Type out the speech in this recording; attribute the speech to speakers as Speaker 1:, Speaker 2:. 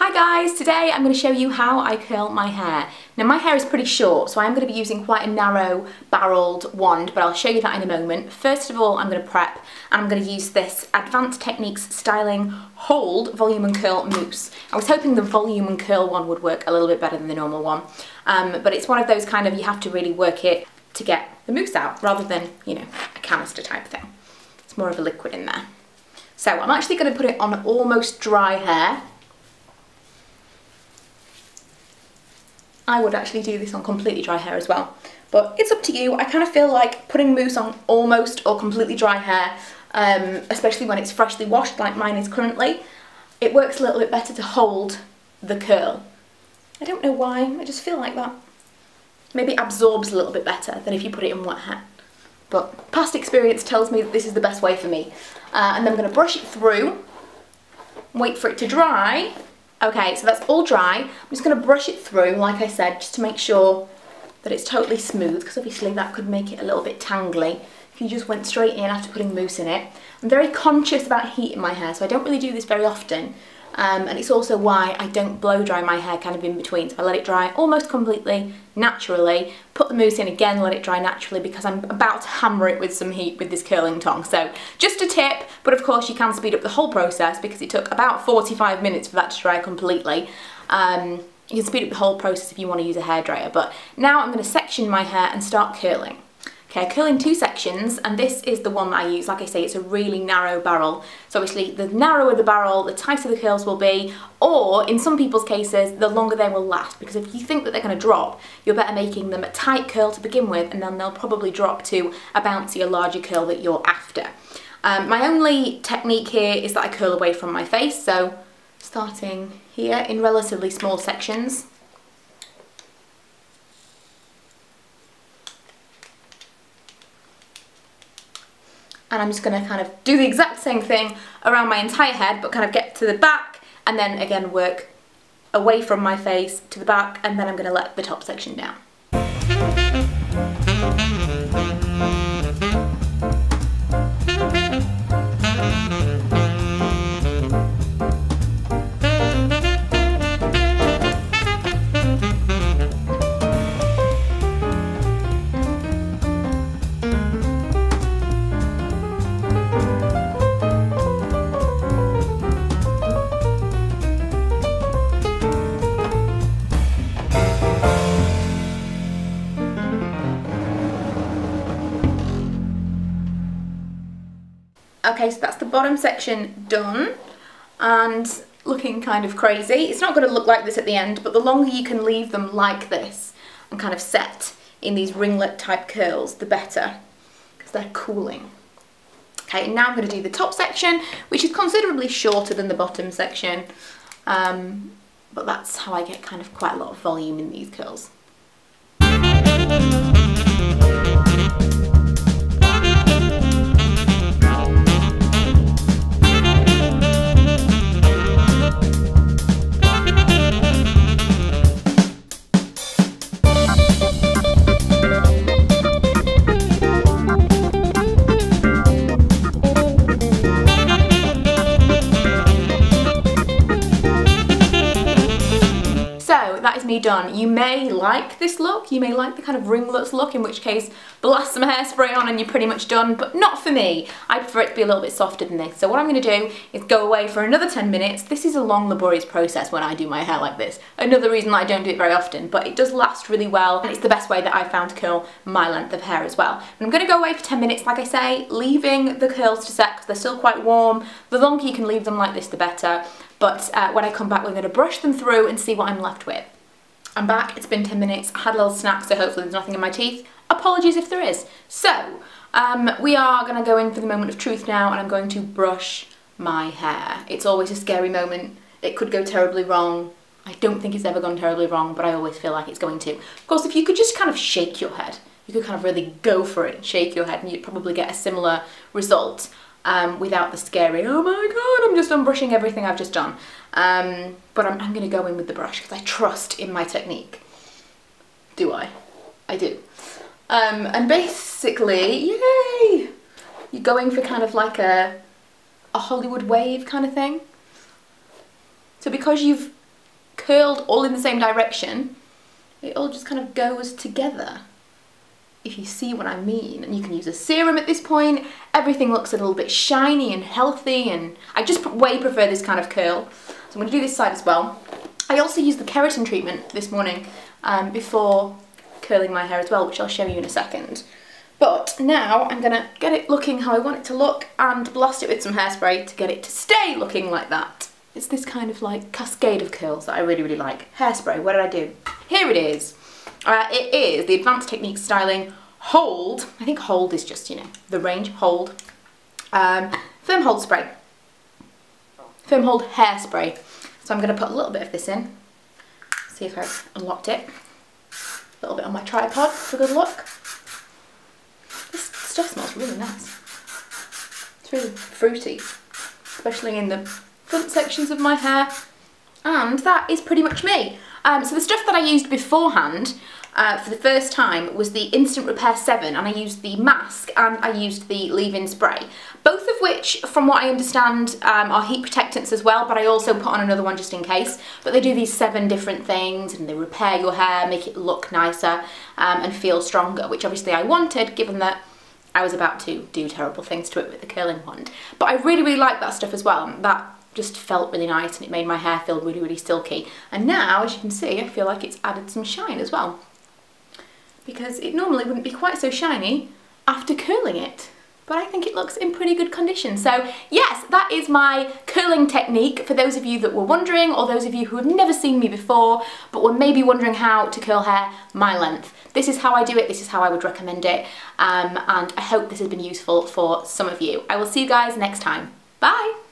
Speaker 1: Hi guys, today I'm going to show you how I curl my hair. Now my hair is pretty short, so I'm going to be using quite a narrow barreled wand, but I'll show you that in a moment. First of all, I'm going to prep and I'm going to use this Advanced Techniques Styling Hold Volume and Curl Mousse. I was hoping the volume and curl one would work a little bit better than the normal one, but it's one of those kind of, you have to really work it to get the mousse out rather than, you know, a canister type thing. It's more of a liquid in there. So I'm actually going to put it on almost dry hair. I would actually do this on completely dry hair as well, but it's up to you. I kind of feel like putting mousse on almost or completely dry hair, especially when it's freshly washed like mine is currently, it works a little bit better to hold the curl. I don't know why, I just feel like that. Maybe it absorbs a little bit better than if you put it in wet hair. But past experience tells me that this is the best way for me. And then I'm going to brush it through, wait for it to dry. Okay, so that's all dry. I'm just going to brush it through, like I said, just to make sure that it's totally smooth, because obviously that could make it a little bit tangly if you just went straight in after putting mousse in it. I'm very conscious about heat in my hair, so I don't really do this very often. And it's also why I don't blow dry my hair kind of in between. So I let it dry almost completely, naturally, put the mousse in again, let it dry naturally, because I'm about to hammer it with some heat with this curling tong. So just a tip, but of course you can speed up the whole process because it took about 45 minutes for that to dry completely. You can speed up the whole process if you want to use a hairdryer, but now I'm going to section my hair and start curling. Okay, I curl in two sections, and this is the one that I use. Like I say, it's a really narrow barrel. So obviously the narrower the barrel, the tighter the curls will be, or in some people's cases, the longer they will last. Because if you think that they're going to drop, you're better making them a tight curl to begin with, and then they'll probably drop to a bouncier, larger curl that you're after. My only technique here is that I curl away from my face. So starting here in relatively small sections. And I'm just going to kind of do the exact same thing around my entire head, but kind of get to the back and then again work away from my face to the back, and then I'm going to let the top section down. Okay, so that's the bottom section done and looking kind of crazy. It's not going to look like this at the end, but the longer you can leave them like this and kind of set in these ringlet type curls, the better, because they're cooling. Okay, now I'm going to do the top section, which is considerably shorter than the bottom section, but that's how I get kind of quite a lot of volume in these curls. That is me done. You may like this look, you may like the kind of ringlets look, in which case blast some hairspray on and you're pretty much done, but not for me. I prefer it to be a little bit softer than this. So what I'm going to do is go away for another 10 minutes. This is a long, laborious process when I do my hair like this. Another reason I don't do it very often, but it does last really well, and it's the best way that I've found to curl my length of hair as well. And I'm going to go away for 10 minutes, like I say, leaving the curls to set because they're still quite warm. The longer you can leave them like this, the better. But when I come back, we're going to brush them through and see what I'm left with. I'm back, it's been 10 minutes, I had a little snack, so hopefully there's nothing in my teeth. Apologies if there is. So, we are going to go in for the moment of truth now, and I'm going to brush my hair. It's always a scary moment. It could go terribly wrong. I don't think it's ever gone terribly wrong, but I always feel like it's going to. Of course, if you could just kind of shake your head, you could kind of really go for it and shake your head, and you'd probably get a similar result. Without the scary, oh my god, I'm just unbrushing everything I've just done. But I'm going to go in with the brush because I trust in my technique. Do I? I do. And basically, yay! You're going for kind of like a Hollywood wave kind of thing. So because you've curled all in the same direction, it all just kind of goes together, if you see what I mean. And you can use a serum at this point. Everything looks a little bit shiny and healthy, and I just way prefer this kind of curl. So I'm going to do this side as well. I also used the keratin treatment this morning before curling my hair as well, which I'll show you in a second. But now I'm going to get it looking how I want it to look and blast it with some hairspray to get it to stay looking like that. It's this kind of like cascade of curls that I really, really like. Hairspray, what did I do? Here it is. It is the Advanced Techniques Styling Hold. I think Hold is just, you know, the range. Hold. Firm Hold Spray. Firm Hold Hairspray. So I'm going to put a little bit of this in. See if I've unlocked it. A little bit on my tripod for good luck. This stuff smells really nice. It's really fruity, especially in the front sections of my hair. And that is pretty much me. So the stuff that I used beforehand for the first time was the Instant Repair 7, and I used the mask and I used the leave-in spray. Both of which, from what I understand, are heat protectants as well, but I also put on another one just in case. But they do these 7 different things, and they repair your hair, make it look nicer and feel stronger, which obviously I wanted, given that I was about to do terrible things to it with the curling wand. But I really, really like that stuff as well. That just felt really nice, and it made my hair feel really, really silky. And now, as you can see, I feel like it's added some shine as well, because it normally wouldn't be quite so shiny after curling it. But I think it looks in pretty good condition. So yes, that is my curling technique for those of you that were wondering, or those of you who have never seen me before but were maybe wondering how to curl hair my length. This is how I do it, this is how I would recommend it, and I hope this has been useful for some of you. I will see you guys next time. Bye!